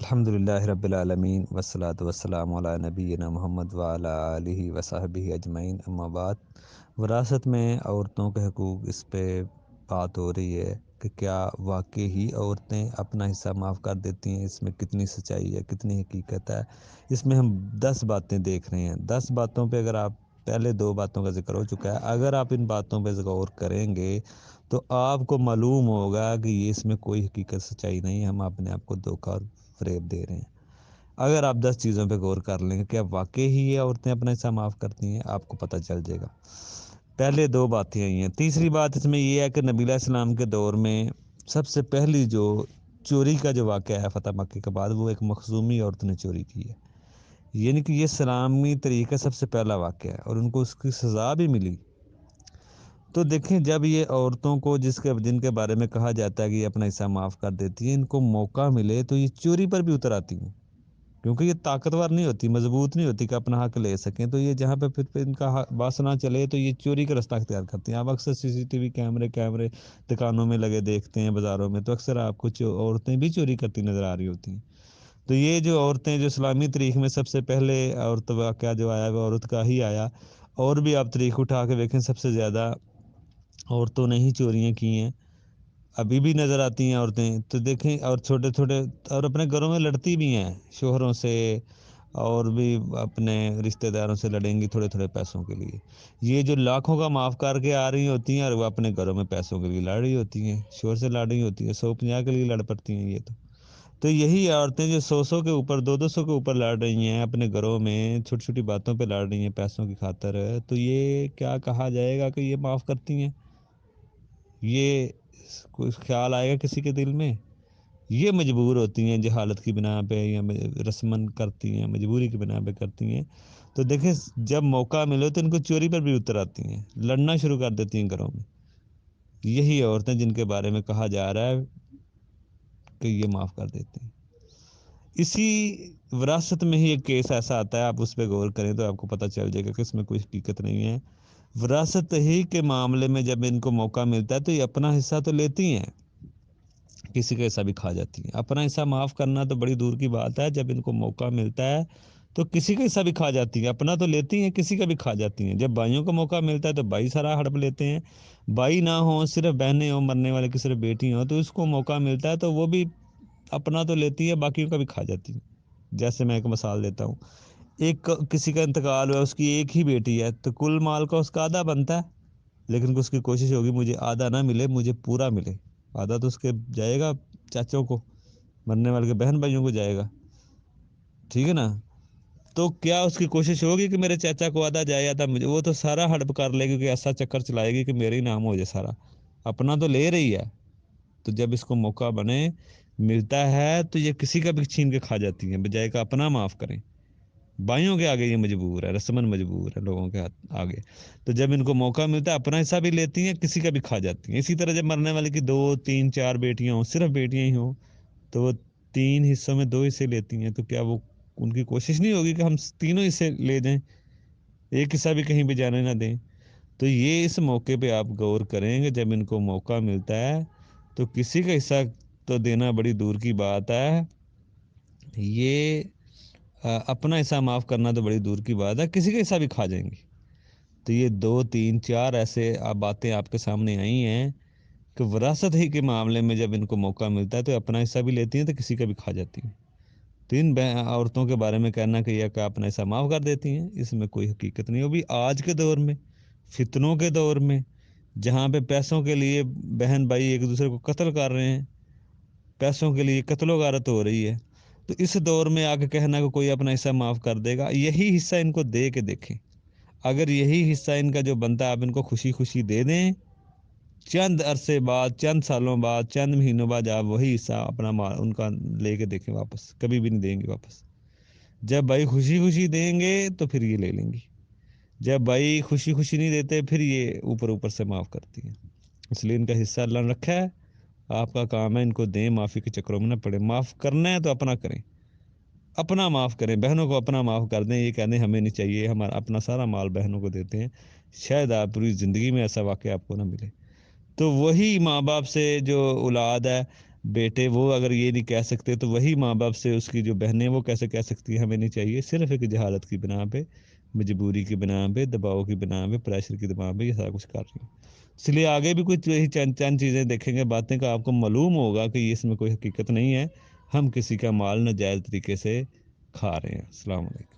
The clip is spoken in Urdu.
الحمدللہ رب العالمین والصلاة والسلام علی نبینا محمد وعلی آلہ وصحبہ اجمعین، اما بعد۔ وراثت میں عورتوں کے حقوق، اس پہ بات ہو رہی ہے کہ کیا واقعی ہی عورتیں اپنا حصہ معاف کر دیتی ہیں؟ اس میں کتنی سچائی ہے، کتنی حقیقت ہے؟ اس میں ہم 10 باتیں دیکھ رہے ہیں۔ 10 باتوں پہ اگر آپ پہلے 2 باتوں کا ذکر ہو چکا ہے، اگر آپ ان باتوں پہ غور کریں گے تو آپ کو معلوم ہوگا کہ یہ اس میں کوئی حقیقت سچائی نہیں ہے، ہم اپنے آپ کو دھوکہ اور فریب دے رہے ہیں۔ اگر آپ 10 چیزوں پہ غور کر لیں گے کہ واقعی ہی یہ عورتیں اپنا حصہ معاف کرتی ہیں، آپ کو پتہ چل جائے گا۔ پہلے 2 باتیں آئی ہیں۔ تیسری بات اس میں یہ ہے کہ نبی علیہ السلام کے دور میں سب سے پہلی جو چوری کا جو واقعہ ہے فتح مکہ کے بعد، وہ ایک مخزومی عورت نے چوری کی ہے، یعنی کہ یہ اسلامی طریقہ سب سے پہلا واقعہ ہے اور ان کو اس کی سزا بھی ملی۔ تو دیکھیں، جب یہ عورتوں کو جن کے بارے میں کہا جاتا ہے کہ یہ اپنا حصہ معاف کر دیتی ہیں، ان کو موقع ملے تو یہ چوری پر بھی اتر آتی ہیں، کیونکہ یہ طاقتور نہیں ہوتی، مضبوط نہیں ہوتی کہ اپنا حق لے سکیں۔ تو یہ جہاں پہ پھر ان کا بس نہ چلے تو یہ چوری کا راستہ اختیار کرتی ہیں۔ آپ اکثر CCTV کیمرے دکانوں میں لگے دیکھتے ہیں، بازاروں میں، تو اکثر آپ کو عورتیں بھی چوری کرتی نظر آ رہی ہوتی ہیں۔ تو یہ جو عورتیں جو اسلامی تاریخ میں سب سے پہلے عورت واقعہ جو آیا وہ عورت کا ہی آیا، اور بھی آپ تاریخ اٹھا کے دیکھیں سب سے زیادہ عورتوں نے ہی چوریاں کی ہیں، ابھی بھی نظر آتی ہیں عورتیں۔ تو دیکھیں، اور چھوٹے اور اپنے گھروں میں لڑتی بھی ہیں شوہروں سے، اور بھی اپنے رشتہ داروں سے لڑیں گی تھوڑے پیسوں کے لیے۔ یہ جو لاکھوں کا معاف کر کے آ رہی ہوتی ہیں اور وہ اپنے گھروں میں پیسوں کے لیے لڑ رہی ہوتی ہیں، شوہر سے لڑ رہی ہوتی ہیں، 150 کے لیے لڑ پڑتی ہیں یہ تو یہی عورتیں جو 100 کے اوپر 200 کے اوپر لڑ رہی ہیں اپنے گھروں میں، چھوٹی چھوٹی باتوں پہ لڑ رہی ہیں پیسوں کی خاطر، تو یہ کیا کہا جائے گا کہ یہ معاف کرتی ہیں؟ یہ کوئی خیال آئے گا کسی کے دل میں؟ یہ مجبور ہوتی ہیں جہالت کی بنا پہ، یا رسمن کرتی ہیں، مجبوری کی بنا پہ کرتی ہیں۔ تو دیکھیں، جب موقع ملے تو ان کو چوری پر بھی اتر آتی ہیں، لڑنا شروع کر دیتی ہیں گھروں میں۔ یہی عورتیں جن کے بارے میں کہا جا رہا ہے کہ یہ معاف کر دیتے ہیں۔ اسی وراثت میں ہی ایک کیس ایسا آتا ہے، آپ اس پہ غور کریں تو آپ کو پتہ چل جائے گا کہ اس میں کوئی حقیقت نہیں ہے۔ وراثت ہی کے معاملے میں جب ان کو موقع ملتا ہے تو یہ اپنا حصہ تو لیتی ہیں، کسی کا حصہ بھی کھا جاتی ہیں۔ اپنا حصہ معاف کرنا تو بڑی دور کی بات ہے، جب ان کو موقع ملتا ہے تو کسی کا حصہ بھی کھا جاتی ہیں۔ اپنا تو لیتی ہیں، کسی کا بھی کھا جاتی ہیں۔ جب بھائیوں کو موقع ملتا ہے تو بھائی سارا ہڑپ لیتے ہیں، بھائی نہ ہوں، صرف بہنیں ہوں، مرنے والے کی صرف بیٹی ہوں، تو اس کو موقع ملتا ہے تو وہ بھی اپنا تو لیتی ہے، باقیوں کا بھی کھا جاتی ہیں۔ جیسے میں ایک مثال دیتا ہوں، کسی کا انتقال ہوا، اس کی ایک ہی بیٹی ہے، تو کل مال کا اس کا آدھا بنتا ہے، لیکن اس کی کوشش ہوگی مجھے آدھا نہ ملے، مجھے پورا ملے۔ آدھا تو اس کے جائے گا چاچوں کو، مرنے والے کے بہن بھائیوں کو جائے گا، ٹھیک ہے نا؟ تو کیا اس کی کوشش ہوگی کہ میرے چاچا کو آدھا جائے آدھا مجھے؟ وہ تو سارا ہڑپ کر لے گی، کہ ایسا چکر چلائے گی کہ میرے ہی نام ہو جائے سارا۔ اپنا تو لے رہی ہے، تو جب اس کو موقع ملتا ہے تو یہ کسی کا بھی چھین کے کھا جاتی ہیں، بجائے کہ اپنا معاف کریں۔ بھائیوں کے آگے یہ مجبور ہے، رسمن مجبور ہے لوگوں کے آگے۔ تو جب ان کو موقع ملتا ہے اپنا حصہ بھی لیتی ہیں، کسی کا بھی کھا جاتی ہیں۔ اسی طرح جب مرنے والے کی 2 3 4 بیٹیاں ہوں، صرف بیٹیاں ہی ہوں، تو وہ 3 حصوں میں 2 حصے لیتی ہیں۔ تو کیا وہ ان کی کوشش نہیں ہوگی کہ ہم تینوں حصے لے جائیں، ایک حصہ بھی کہیں بھی جانے نہ دیں؟ تو یہ اس موقع پہ آپ غور کریں گے، جب ان کو موقع ملتا ہے تو کسی کا حصہ تو دینا بڑی دور کی بات ہے، یہ اپنا حصہ معاف کرنا تو بڑی دور کی بات ہے، کسی کا حصہ بھی کھا جائیں گی۔ تو یہ 2 3 4 ایسے باتیں آپ کے سامنے آئی ہیں کہ وراثت ہی کے معاملے میں جب ان کو موقع ملتا ہے تو اپنا حصہ بھی لیتی ہیں تو کسی کا بھی کھا جاتی ہیں۔ تو ان عورتوں کے بارے میں کہنا کہ یہ کیا اپنا حصہ معاف کر دیتی ہیں، اس میں کوئی حقیقت نہیں۔ وہ بھی آج کے دور میں، فتنوں کے دور میں، جہاں پہ پیسوں کے لیے بہن بھائی ایک دوسرے کو قتل کر رہے ہیں، پیسوں کے لیے قتل و غارت ہو رہی ہے، تو اس دور میں آ کے کہنا کہ کوئی اپنا حصہ معاف کر دے گا، یہی حصہ ان کو دے کے دیکھیں۔ اگر یہی حصہ ان کا جو بنتا ہے آپ ان کو خوشی خوشی دے دیں، چند عرصے بعد، چند سالوں بعد، چند مہینوں بعد آپ وہی حصہ اپنا ان کا لے کے دیکھیں، واپس کبھی بھی نہیں دیں گے واپس۔ جب بھائی خوشی خوشی دیں گے تو پھر یہ لے لیں گی، جب بھائی خوشی خوشی نہیں دیتے پھر یہ اوپر سے معاف کرتی ہیں۔ اس لیے ان کا حصہ اللہ نے رکھا ہے، آپ کا کام ہے ان کو دیں، معافی کے چکروں میں نہ پڑے۔ معاف کرنا ہے تو اپنا کریں، اپنا معاف کریں، بہنوں کو اپنا معاف کر دیں، یہ کہہ دیں ہمیں نہیں چاہیے، ہمارا اپنا سارا مال بہنوں کو دیتے ہیں، شاید آپ پوری زندگی میں ایسا واقعہ آپ کو نہ ملے۔ تو وہی ماں باپ سے جو اولاد ہے، بیٹے وہ اگر یہ نہیں کہہ سکتے تو وہی ماں باپ سے اس کی جو بہنیں وہ کیسے کہہ سکتی ہیں ہمیں نہیں چاہیے؟ صرف ایک جہالت کی بنا پہ، مجبوری کی بنا پہ، دباؤ کی بنا پہ، پریشر کی بنا پہ یہ سارا کچھ کر رہی ہیں۔ اس لیے آگے بھی کچھ یہی چند چند چیزیں دیکھیں گے، باتیں کا آپ کو معلوم ہوگا کہ اس میں کوئی حقیقت نہیں ہے، ہم کسی کا مال ناجائز طریقے سے کھا رہے ہیں۔ السلام علیکم۔